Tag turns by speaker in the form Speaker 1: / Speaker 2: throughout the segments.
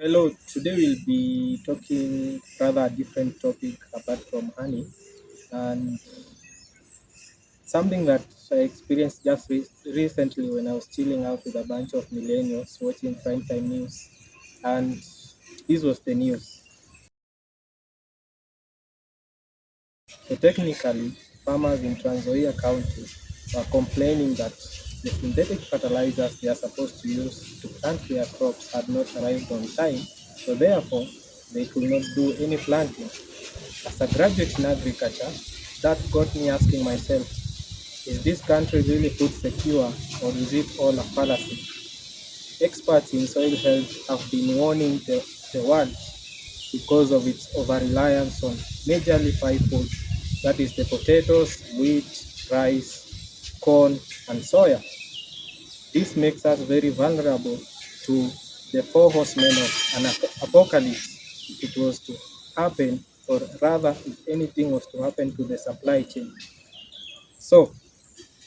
Speaker 1: Hello, today we'll be talking rather a different topic apart from honey, and something that I experienced just recently when I was chilling out with a bunch of millennials watching primetime news, and this was the news. So technically, farmers in Trans Nzoia County are complaining that the synthetic fertilizers they are supposed to use to plant their crops had not arrived on time, so therefore they could not do any planting. As a graduate in agriculture, that got me asking myself, is this country really food secure or is it all a fallacy? Experts in soil health have been warning the world because of its over-reliance on majorly five foods, that is the potatoes, wheat, rice, corn, and soya. This makes us very vulnerable to the four horsemen of an apocalypse if it was to happen, or rather, if anything was to happen to the supply chain. So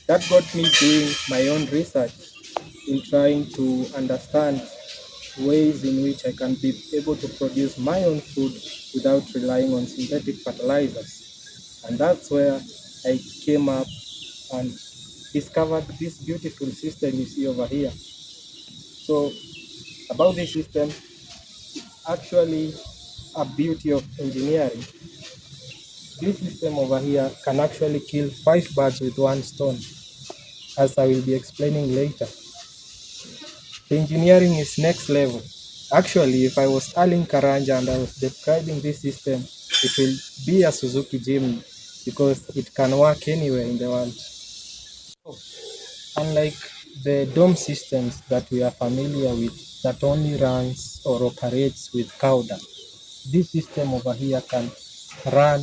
Speaker 1: that got me doing my own research in trying to understand ways in which I can be able to produce my own food without relying on synthetic fertilizers. And that's where I came up and discovered this beautiful system you see over here. So about this system, actually a beauty of engineering. This system over here can actually kill five birds with one stone, as I will be explaining later. The engineering is next level. Actually, if I was Aling Karanja and I was describing this system, it will be a Suzuki Jimny because it can work anywhere in the world. Unlike the dome systems that we are familiar with that only runs or operates with powder, this system over here can run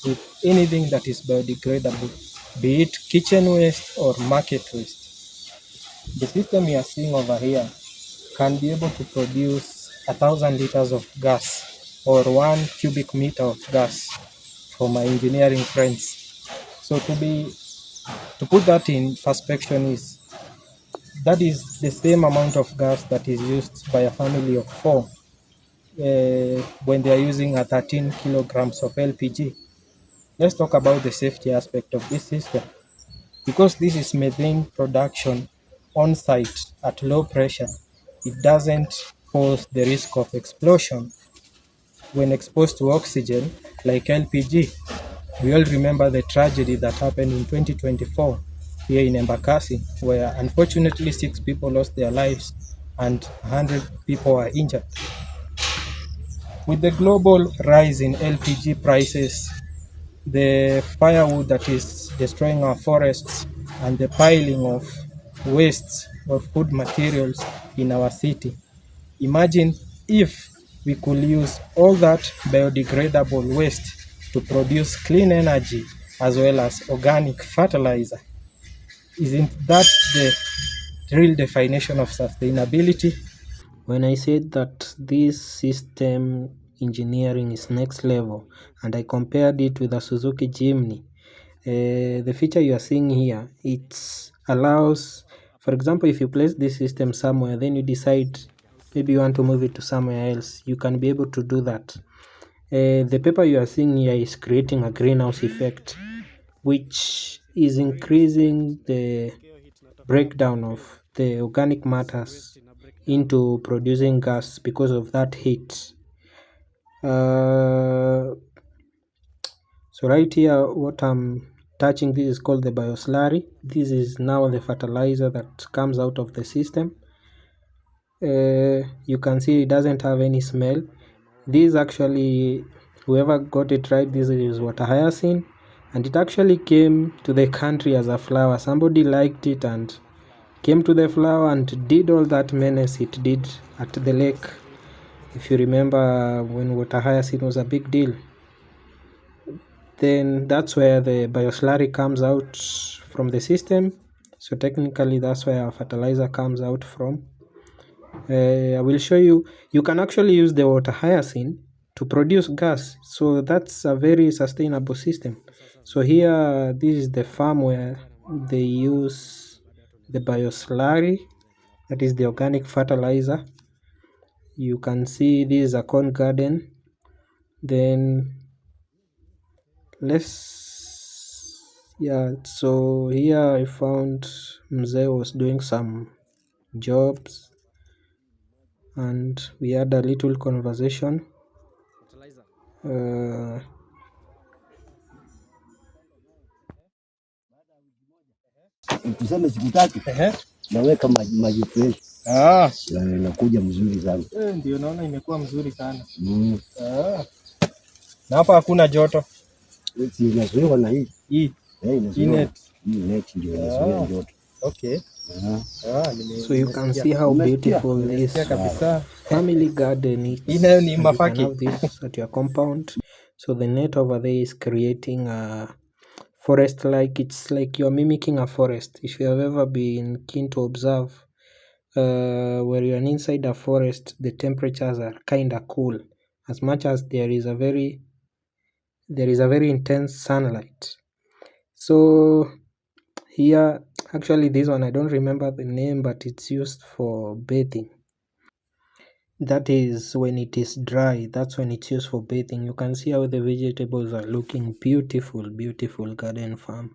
Speaker 1: with anything that is biodegradable, be it kitchen waste or market waste. The system you are seeing over here can be able to produce 1,000 liters of gas or 1 cubic meter of gas for my engineering friends. So to put that in perspective is that is the same amount of gas that is used by a family of four when they are using a 13 kilograms of LPG. Let's talk about the safety aspect of this system. Because this is methane production on site at low pressure, it doesn't pose the risk of explosion when exposed to oxygen like LPG. We all remember the tragedy that happened in 2024 here in Embakasi, where unfortunately 6 people lost their lives and 100 people were injured. With the global rise in LPG prices, the firewood that is destroying our forests, and the piling of wastes or food materials in our city. Imagine if we could use all that biodegradable waste to produce clean energy as well as organic fertilizer. Isn't that the real definition of sustainability? When I said that this system engineering is next level and I compared it with a Suzuki Jimny, the feature you are seeing here, it allows, for example, if you place this system somewhere, then you decide maybe you want to move it to somewhere else, you can be able to do that. The paper you are seeing here is creating a greenhouse effect, which is increasing the breakdown of the organic matters into producing gas because of that heat. So right here, what I'm touching, this is called the bioslurry. This is now the fertilizer that comes out of the system. You can see it doesn't have any smell. This actually, whoever got it right, this is water hyacinth, and it actually came to the country as a flower. Somebody liked it and came to the flower and did all that menace it did at the lake. If you remember when water hyacinth was a big deal, then that's where the bioslurry comes out from the system. So technically that's where our fertilizer comes out from. I will show you, you can actually use the water hyacinth to produce gas. So that's a very sustainable system. So here, this is the farm where they use the bioslurry, that is the organic fertilizer. you can see this is a corn garden. Then so here I found Mzee was doing some jobs and we had a little conversation. uh,
Speaker 2: tuseme siku tatu naweka maji fresh, inakuja mzuri sana.
Speaker 1: Ndio naona imekuwa mzuri sana. Na hapa hakuna joto.
Speaker 2: Inazuiwa na hii
Speaker 1: net
Speaker 2: ndio inazuia joto.
Speaker 1: Okay. So you can see how beautiful this family garden is. Inayo ni mafaki. You can have this at your compound. So the net over there is creating a forest, like it's like you're mimicking a forest. If you have ever been keen to observe where you're inside a forest, the temperatures are kind of cool as much as there is a very intense sunlight. So here, actually this one I don't remember the name, but it's used for bathing. That is when it is dry, that's when it's used for bathing. You can see how the vegetables are looking beautiful garden farm.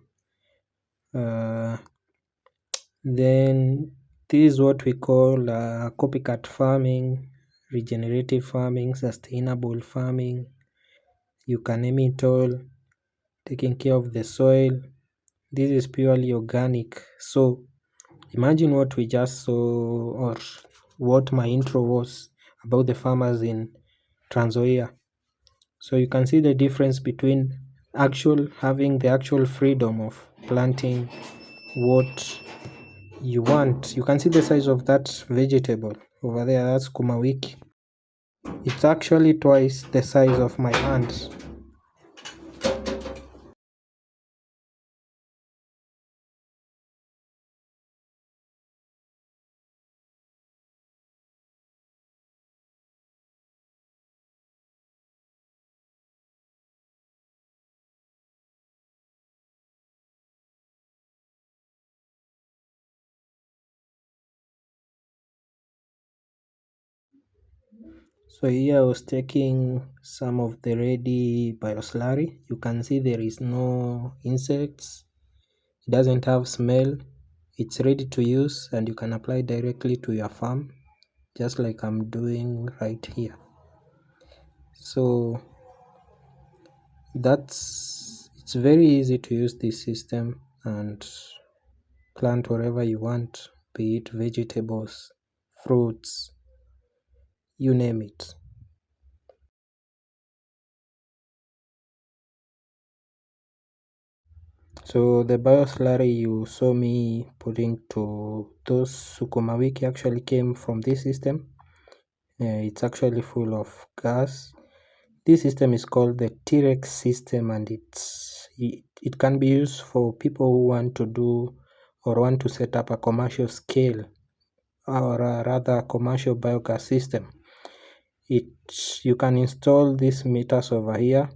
Speaker 1: Then this is what we call copycat farming, regenerative farming, sustainable farming. You can name it all. Taking care of the soil. This is purely organic. So imagine what we just saw, or what my intro was about the farmers in Trans Nzoia. So you can see the difference between having the actual freedom of planting what you want. You can see the size of that vegetable over there, that's kumawiki. It's actually twice the size of my hand. So here I was taking some of the ready bioslurry. You can see there is no insects. It doesn't have smell. It's ready to use and you can apply directly to your farm, just like I'm doing right here. So it's very easy to use this system and plant wherever you want, be it vegetables, fruits, you name it. So the bioslurry you saw me putting to those sukuma wiki actually came from this system. It's actually full of gas. This system is called the T-Rex system, and it can be used for people who want to do or want to set up a commercial scale, or rather a commercial biogas system. You can install these meters over here.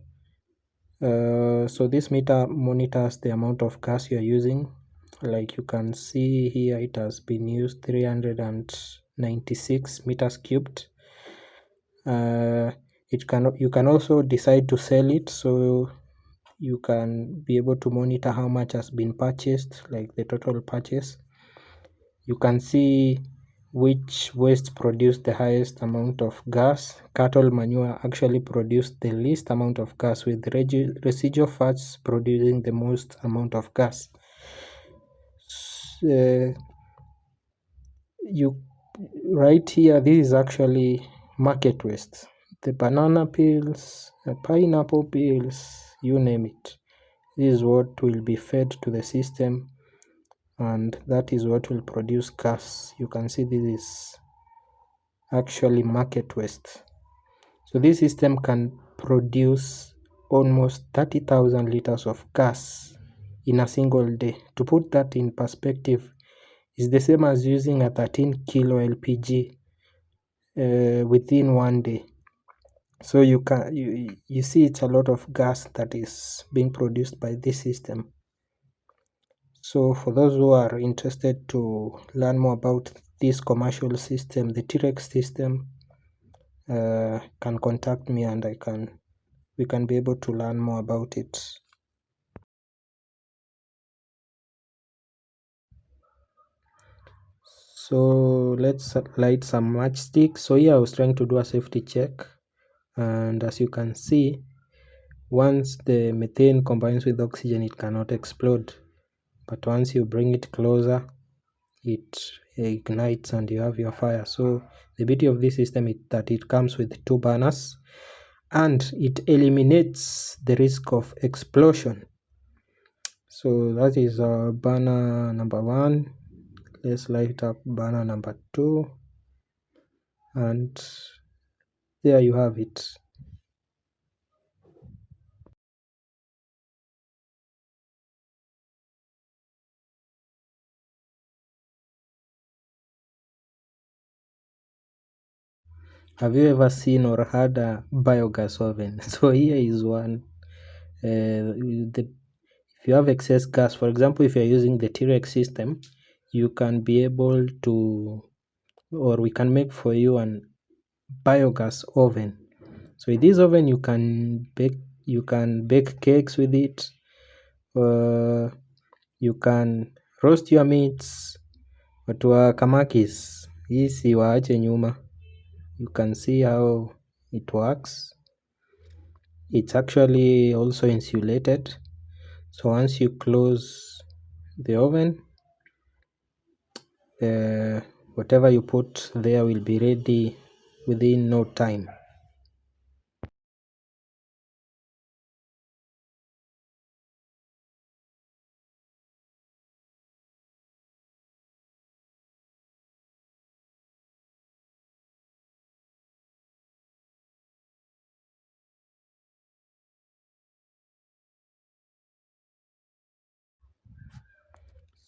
Speaker 1: So this meter monitors the amount of gas you're using. Like you can see here, it has been used 396 meters cubed. You can also decide to sell it, so you can be able to monitor how much has been purchased, like the total purchase. You can see which waste produced the highest amount of gas. Cattle manure actually produced the least amount of gas, with residual fats producing the most amount of gas. Right here, this is actually market waste. The banana peels, the pineapple peels, you name it. This is what will be fed to the system, and that is what will produce gas. You can see this is actually market waste. So this system can produce almost 30,000 liters of gas in a single day. To put that in perspective, is the same as using a 13 kilo LPG within one day. So you see it's a lot of gas that is being produced by this system. So for those who are interested to learn more about this commercial system, the T-Rex system, can contact me and we can be able to learn more about it. So let's light some matchsticks. So here I was trying to do a safety check, and as you can see, once the methane combines with oxygen, it cannot explode, but once you bring it closer, it ignites and you have your fire. So the beauty of this system is that it comes with 2 burners and it eliminates the risk of explosion. So that is burner number 1. Let's light up burner number 2, and there you have it. Have you ever seen or had a biogas oven? So here is one. If you have excess gas, for example, if you're using the T-Rex system, you can be able to, or we can make for you an biogas oven. So in this oven you can bake cakes with it, you can roast your meats. Watu wa kamakis, hii si waache nyuma. You can see how it works. It's actually also insulated, so once you close the oven, whatever you put there will be ready within no time.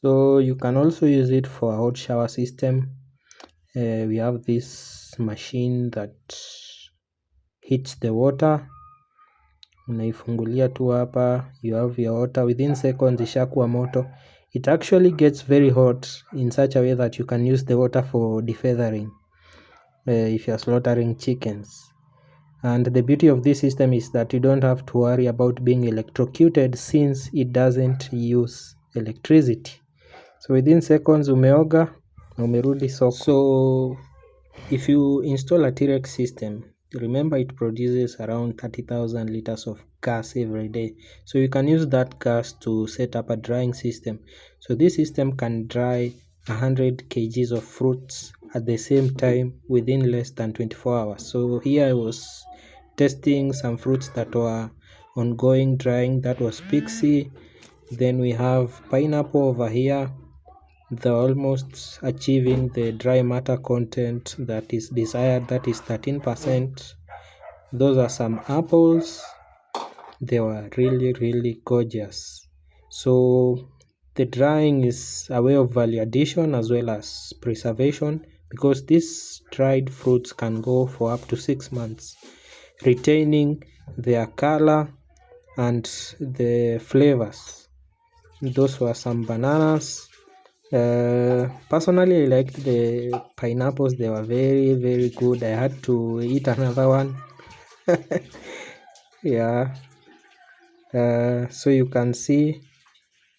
Speaker 1: So you can also use it for a hot shower system. We have this machine that heats the water. Unaifungulia tu hapa, you have your water, within seconds ishakuwa moto. It actually gets very hot in such a way that you can use the water for defeathering if you're slaughtering chickens. And the beauty of this system is that you don't have to worry about being electrocuted since it doesn't use electricity. So within seconds umeoga na umerudi soko. So if you install a T-Rex system, remember it produces around 30,000 liters of gas every day. So you can use that gas to set up a drying system. So this system can dry 100 kgs of fruits at the same time within less than 24 hours. So here I was testing some fruits that were ongoing drying. That was pixie. Then we have pineapple over here. They're almost achieving the dry matter content that is desired, that is 13%. Those are some apples. They were really gorgeous. So the drying is a way of value addition as well as preservation, because these dried fruits can go for up to 6 months, retaining their color and the flavors. Those were some bananas. Personally, I liked the pineapples. They were very good. I had to eat another one. Yeah. So you can see,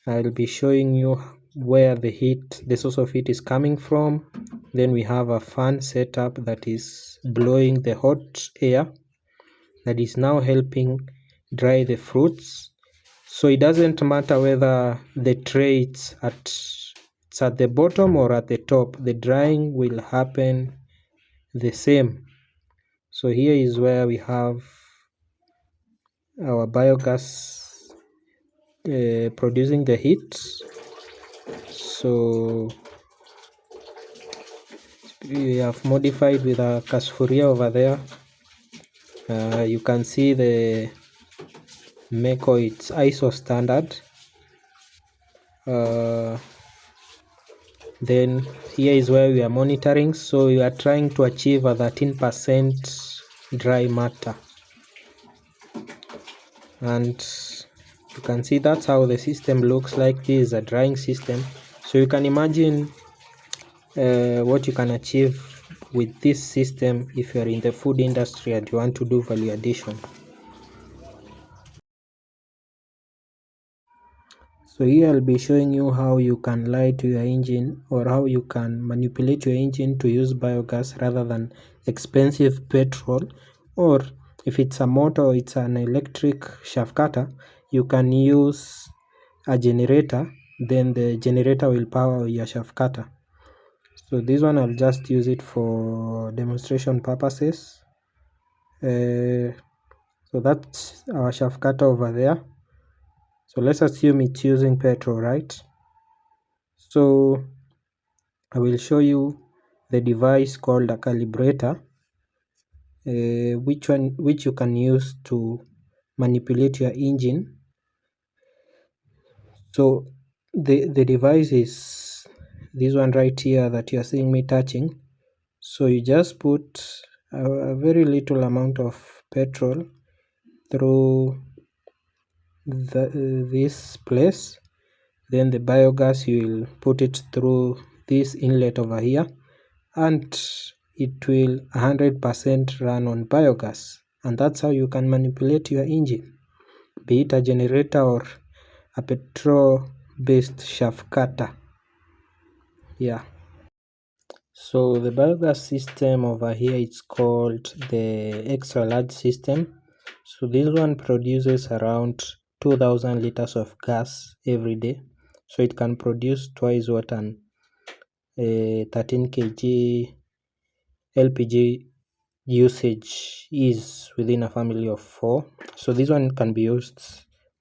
Speaker 1: I'll be showing you where the source of heat is coming from. Then we have a fan setup that is blowing the hot air that is now helping dry the fruits. So it doesn't matter whether the tray it's at the bottom or at the top, the drying will happen the same. So here is where we have our biogas producing the heat. So we have modified with a kasufuria over there. You can see the Meko, it's ISO standard. Then here is where we are monitoring. So we are trying to achieve a 13% dry matter, and you can see that's how the system looks like. This is a drying system, so you can imagine what you can achieve with this system if you're in the food industry and you want to do value addition. So here I'll be showing you how you can lie to your engine, or how you can manipulate your engine to use biogas rather than expensive petrol. Or if it's a motor or it's an electric shaft cutter, you can use a generator, then the generator will power your shaft cutter. So this one I'll just use it for demonstration purposes. So that's our shaft cutter over there. So let's assume it's using petrol, right? So I will show you the device called a calibrator, which you can use to manipulate your engine. So the device is this one right here that you are seeing me touching. So you just put a very little amount of petrol through this place, then the biogas you will put it through this inlet over here, and it will 100% run on biogas. And that's how you can manipulate your engine, be it a generator or a petrol based shaft cutter. Yeah, so the biogas system over here is called the extra large system. So this one produces around 2000 liters of gas every day, so it can produce twice what an 13 kg LPG usage is within a family of 4. So this one can be used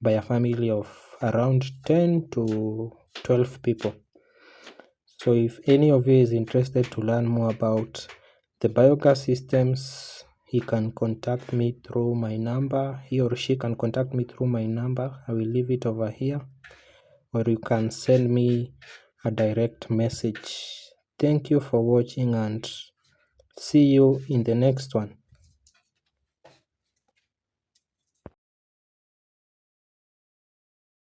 Speaker 1: by a family of around 10 to 12 people. So if any of you is interested to learn more about the biogas systems, he can contact me through my number. He or she can contact me through my number. I will leave it over here, or you can send me a direct message. Thank you for watching, and see you in the next one.